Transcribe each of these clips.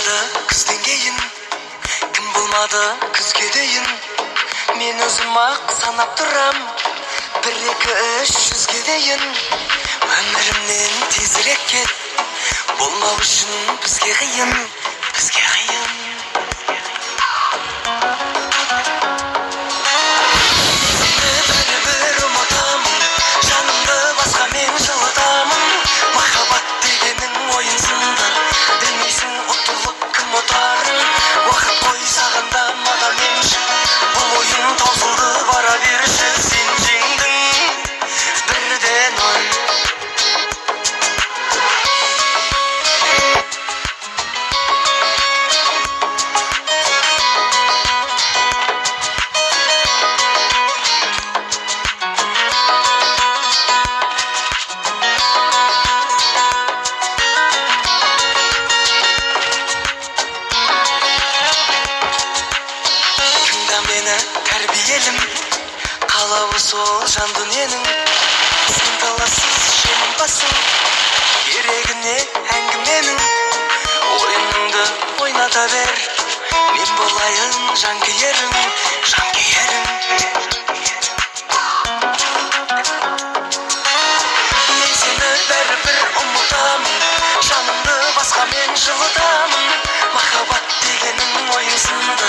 болмады күзден кейін, кім болмады күзге дейін. Мен өзім ақ санап тұрам, 1, 2, 3, 100-ге дейін. Өмірімнен тезірек кет, болмау үшін бізге қиын, бізге қиын. Бәрібір ұмытамын, жанымды басқа мен жылытамын. Махаббат дегенің ойын сынды, білмейсің ұтылып кім ұтарын. Уақыт қой сағында маған емші, бұл ойын таусылды бара берші. Сен жеңдің 1-0. Тәрбиелім, қалауы сол жан дүниенің. Сен талассыз жеңімпазсың, керегіне әңгіменің. Ойыныңды ойната бер, мен болайын жанкүйерің, жанкүйерің. Мен сені бәрібір ұмытамын, жанымды басқа мен жылытамын. Махаббат дегенің ойын сынды,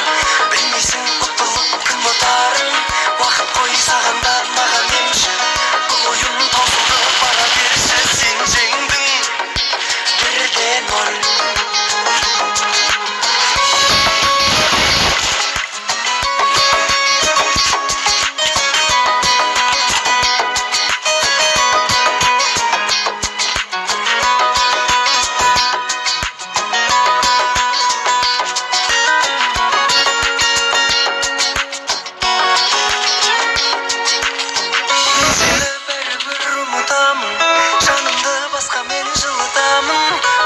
білмейсің ұтылып кім ұтарын. Уақыт қой сағында маған емші, бұл ойын таусылды бара берші. Сен жеңдің 1-0. Жанымды басқа мен жылытамын.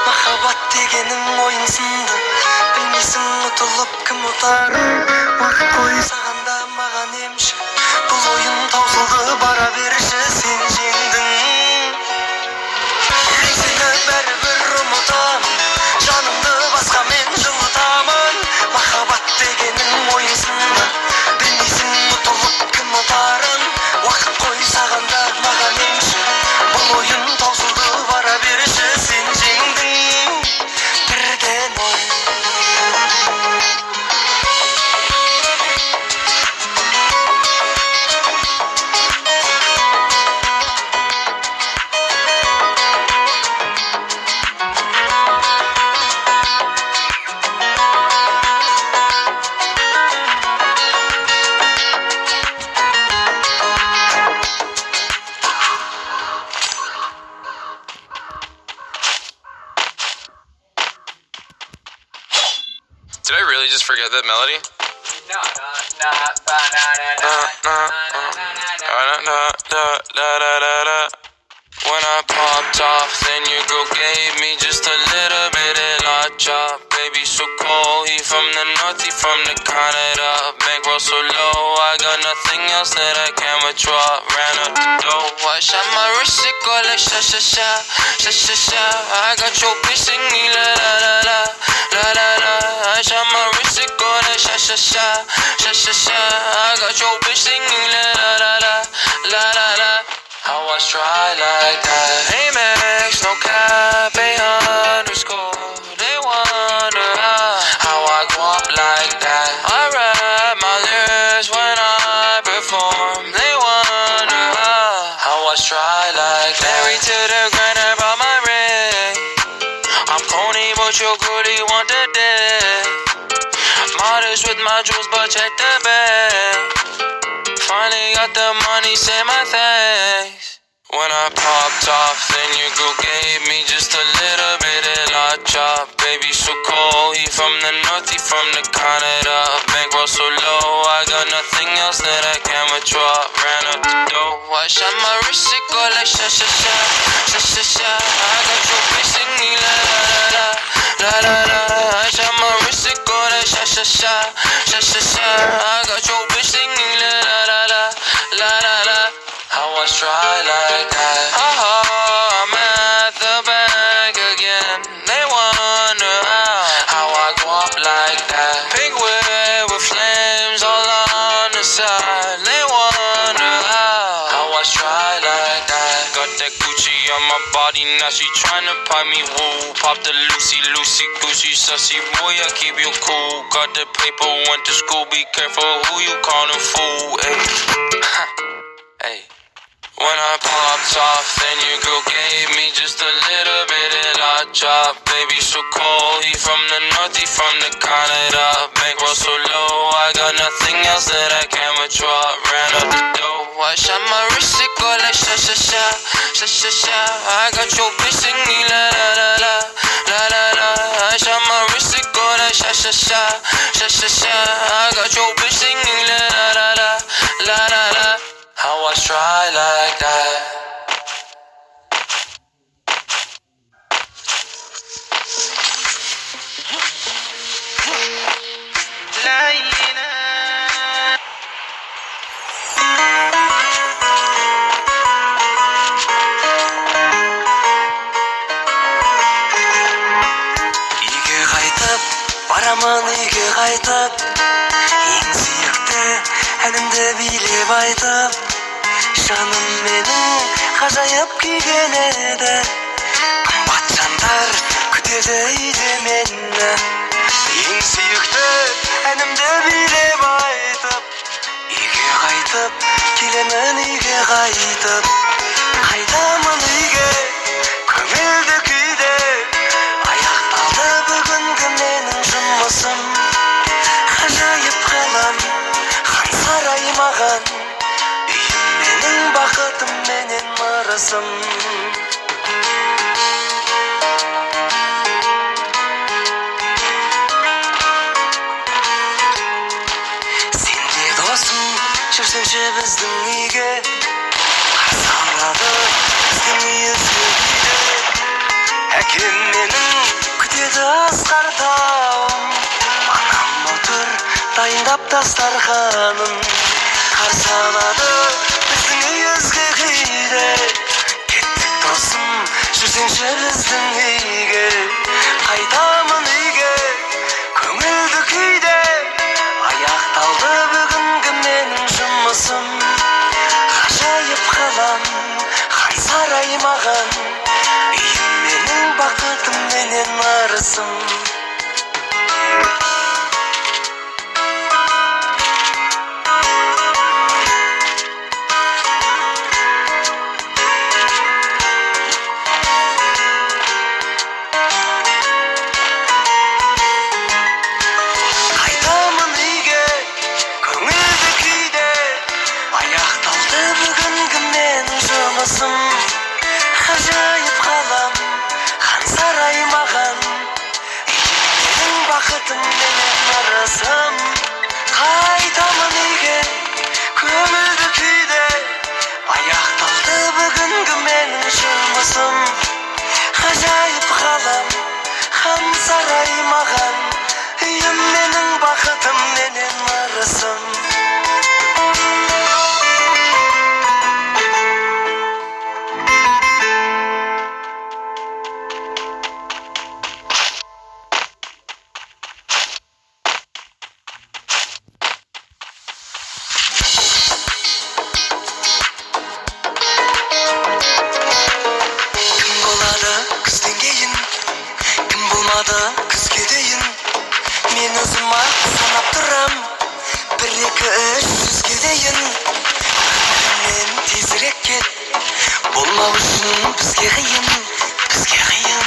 Махаббат дегенің ойын сынды, білмейсің ұтылып кім ұтарын. Уақыт қой сағанда маған емші, бұл ойын таусылды бара берші. Сен жеңдің, мен сені бәрібір ұмытамын, жанымды басқа мен жылытамын. Махаббат дегенің ойын сынды, білмейсің ұтылып кім ұтарын. Уақыт қой сағанда маған емші, бұл ойын таусылды бара берші. Сен жеңдің 1-0. Did I really just forget that melody? When I popped off, then your girl gave me just a little bit of la chop. Baby so cold, he from the north, he from the Canada. Bankroll so low, I got nothing else that I can withdraw. Ran up the dough, I shot my wrist, it go like sha sha sha, sha sha sha. I got your bitch singing la la la la, la la la. I shot my wrist, it go like sha sha sha, sha sha sha. I got your bitch singing la la la la, la la la. How I try like that? Hey Max, no cap, _. They wonder how I go up like that. I rap my lyrics when I perform. They wonder how I try like that. Married to the grind, I brought my ring. I'm corny, but your goodie want the dick. Modest with my jewels, but check the bag. Finally got the money, say my thanks. When I popped off, then your girl gave me just a little bit of la chop. Baby so cold, he from the north, he from the Canada. Bankroll so low, I got nothing else that I can withdraw. Ran up the dough, I shot my wrist, it go like sha sha sha, sha sha sha. I got your bitch singing la la la la, la la la. I shot my wrist, it go like sha sha sha, sha sha sha. I got your bitch singing la la la la, la la la. How I try like that? I'm at the bank again. They wonder how I now she tryna pop me woo. Pop the Lucy, Lucy, Goosey, sussy boy, I keep you cool. Got the paper, went to school, be careful who you callin' fool. Ayy, ayy. When I popped off, then your girl gave me just a little bit of la chop. Baby so cold, he from the north, he from the Canada. Bankroll so low, I got nothing else that I can withdraw. Ran up the dough, I shot my wrist, it go like sha sha sha, sha sha sha. I got your bitch singing la la la la, la la la. I shot my wrist, it go like sha sha sha, sha sha sha. I got your bitch singing la la la la, la la la. How I try like that. Үйге қайтып, барамын үйге қайтып. Ең сүйікті әнімді билеп айтып. Жаным менің ғажайып күйген еді. Қымбат жандар күтеді үйде мені. Ең сүйікті әнімді билеп айтып. Үйге қайтып, келемін үйге қайтып. Қайтамын үйге, көңілді күйде. Аяқталды бүгінгі менің жұмысым. Ғажайып қалам, хан сарай маған. Үйім менің бақытым менен ырысым. Сен де досым, жүрсеңші біздің үйге. Қарсы алады біздің үй өзге үйде. Әкем менің күтеді асқар тауым. Анам отыр дайындап дастарханын. Қарсы алады біздің үй өзге үйде. Кеттік досым, жүрсеңші біздің үйге. Қайтамын үйге, көңілді күйде. Аяқталды бүгінгі менің жұмысым. Ғажайып қалам, хан сарай маған. Үйім менің бақытым менен ырысым. Қайтамын үйге, көңілді күйде. Аяқталды бүгінгі менің жұмысым. Ғажайып қалам, хан сарай маған. Үйім менің бақытым менен ырысым. Қайтамын үйге, көңілді күйде. Аяқталды бүгінгі менің жұмысым. Ғажайып қалам, хан сарай маған. Үйім менің бақытым менен ырысым. Кім болады күзден кейін, кім болмады күзге дейін. Мен өзім ақ санап тұрам, 1, 2, 3 жүзге дейін. Өмірімнен тезірек кет, болмау үшін бізге қиын, бізге қиын.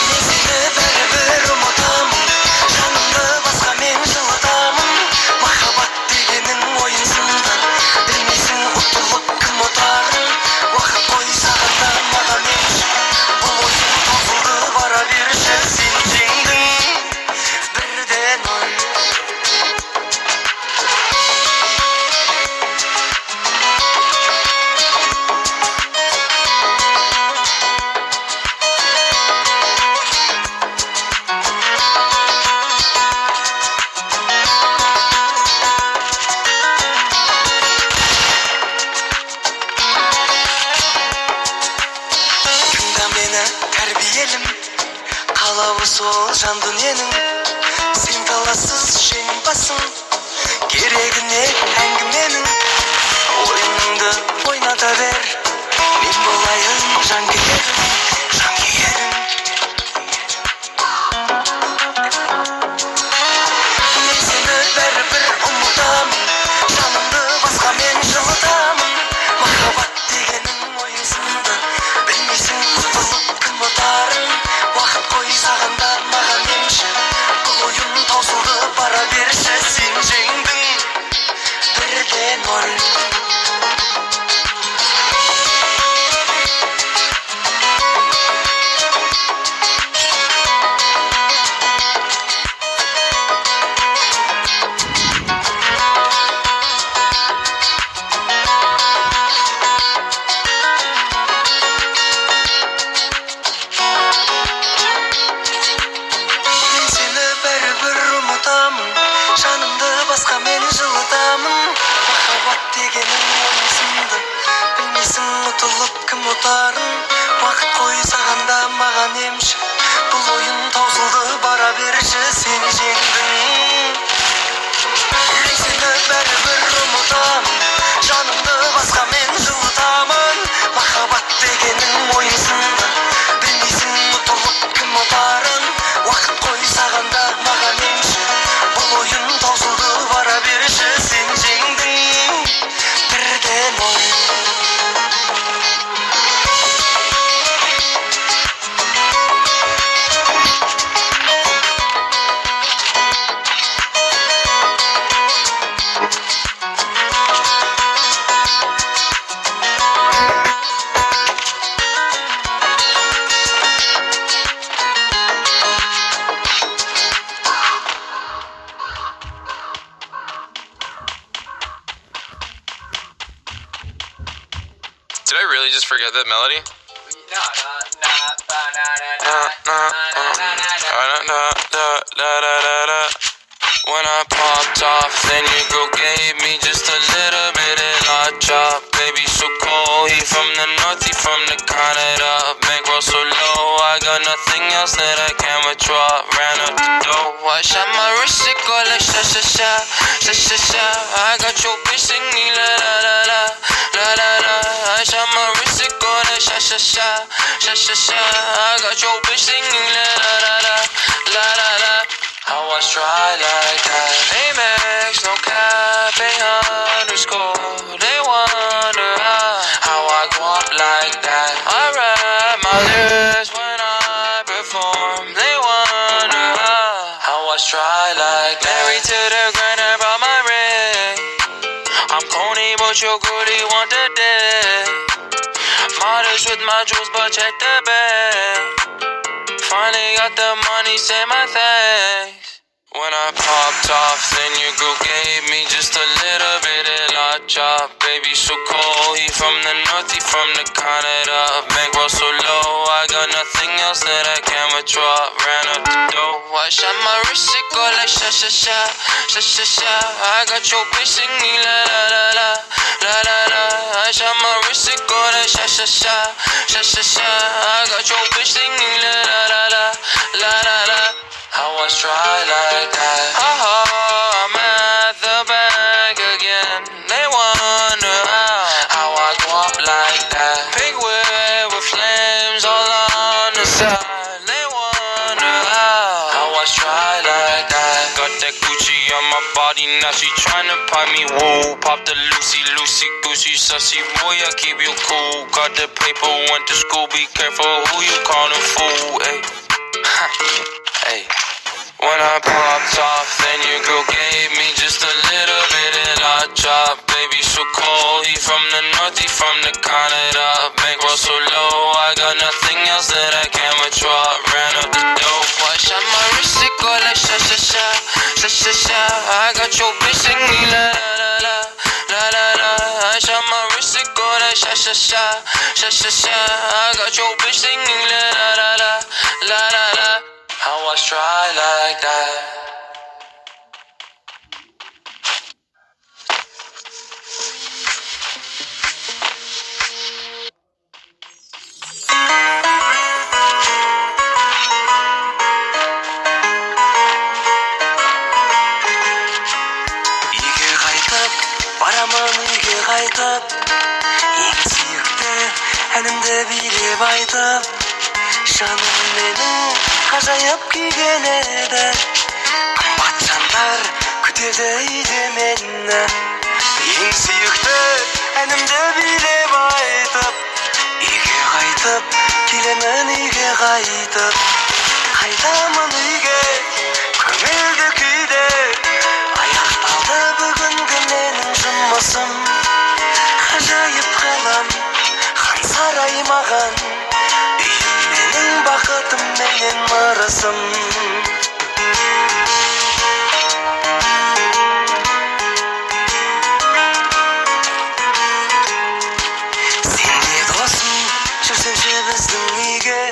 Мен сені бәрібір ұмытамын, жанымды басқамен жылытамын. Махаббат дегенің ойынсыңды, білмейсің ұтылып кім ұтарын. Уақыт бойы сағында маған емші, бұл ойын таусылды бара берші. Сен жеңдің бірден ой. Тыңда мені тәрбиелім, қалауы сол жан дүниенің. Сен талассыз жеңімпазсың, керегі не әңгіменің. Ойыныңды ұната бер, мен болайын жанкүйерің, жанкүйерің. Мен сені бәрібір ұмытамын, жанымды басқамен жылытамын. Махаббат дегенің ойынсынды, білмейсің құтылып кім ұтарын. Уақыт қой сағында маған емші, бұл ойын таусылды бара берші. Сен жеңдің 1-0. Жанымды басқамен жылытамын. Махаббат дегенің ойынсынды, білмейсің ұтылып кім ұтарын. Уақыт қой сағанда маған емші, бұл ойын таусылды бара берші. Сен жеңдің, мен сені бәрібір ұмытамын, жанымды басқамен жылытамын. Махаббат дегенің ойынсынды, білмейсің ұтылып кім ұтарын. Уақыт қой сағанда маған емші, бұл ойын таусылды бара берші. Сен жеңдің 1-0. Did I really just forget that melody? When I popped off, then your girl gave me just a little bit of la chop. Baby, so cold, he from the north, he from the Canada. Bankroll so low, I got nothing else that I can withdraw. Ran up the door, I shot my wrist, it go like sha sha sha, sha sha sha. I got your bitch singing la la la la, la la la. I shot my wrist, it go like sha sha sha, sha sha sha. I got your bitch singing la la la la, la la la. How I try like that. Amex, no cap, _. They wonder how I go up like that. I rap my lyrics when I perform. They wonder how I try like that. Married to the grind, I brought my ring. I'm Coney, but your goodie want the dick. Modest with my jewels, but check the bag. Finally got the money, say my thanks. When I popped off, then your girl gave me just a little bit of la chop. Baby, so cold, he from the north, he from the Canada. Bankroll so low, I got nothing else that I can withdraw. Ran up the door, I shot my wrist, it go like sha sha sha, sha sha sha. I got your bitch singing la la la la, la la la. I shot my wrist, it go like sha sha sha, sha sha sha. I got your bitch singing la la la la, la la la. How I try like that. I'm at the bank again. They wonder how I go up like that. Big whip with flames all on the side. They wonder how I try like that. Got that Gucci on my body, now she tryna pipe me. Woo, pop the Lucy, Lucy, Gucci, sussy boy, I keep you cool. Got the paper, went to school, be careful who you callin' fool, ayy. Hey. When I popped off, then your girl gave me just a little bit of la chop. Baby, so cold, he from the north, he from the Canada. Bankroll so low, I got nothing else that I can withdraw. Ran up the door, I shot my wrist, it go like sha sha sha, sha sha sha. I got your bitch singing la la la la, la la la. I shot my wrist, it go like sha sha sha, sha sha sha. I got your bitch singing la la la la, la la la. How I try like that. Үйге қайтып, барамын үйге қайтып. Ең әнімді билеп айтып, жаным менің ғажайып күйген еді. Қымбат жандар күтеді үйде мені, ең сүйікті әнімді билеп айтып, үйге қайтып, келемін үйге қайтып. Қайтамын үйге көңілді күйде, аяқталды бүгінгі менің жұмысым. Ғажайып қалам хан сарай маған, үйім менің бақытым менен ырысым. Сенде досым жүрсеңші біздің үйге,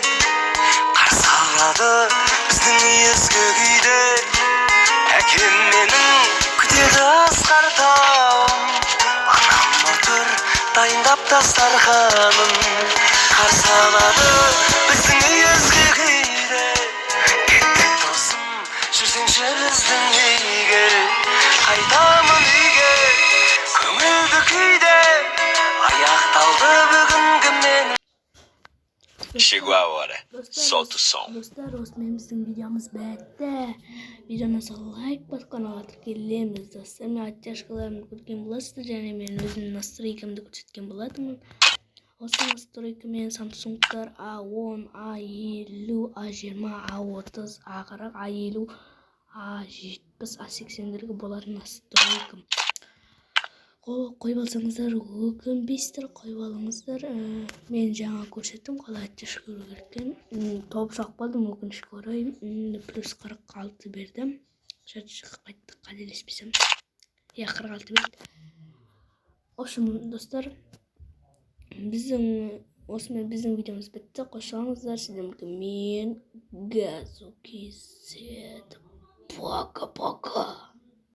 қарсы алады біздің ескі күйде. Әкем менің күтеді асқар тауым, анам отыр дайындап дастарханын, қарсы алады біздің ескі күйде. Кеттік досым жүрсеңші біздің үйге, қайтамын үйге көңілді күйде, аяқталды бүгінгі мен. Chegou a hora. Solta o som. Dostlar, osmen bizim videomuz bitti. Videomuza like bas, kanala tіркелеміз. Dostlar, мен ат жашқаларымды көрген боласыздар, және мен өзімнің настройкамды көрсеткен болатынмын. Осы настройка мен Samsung'дар A10, A50, A20, A30, A40, A50, A70, A80'дерге болатын настройкам. Қойып алсаңыздар, өкінбейсіздер, қойып алыңыздар. Мен жаңа көрсеттім, қалай ат көру керектен. Топ шақпадым, өкінішке орай. Плюс 46 бердім. Қайтты, қателеспесем. 46 берді. Осымен, достар, біздің видеомыз бітті. Қосылыңыздар, сіздерге мен Газу KZ. Пока-пока.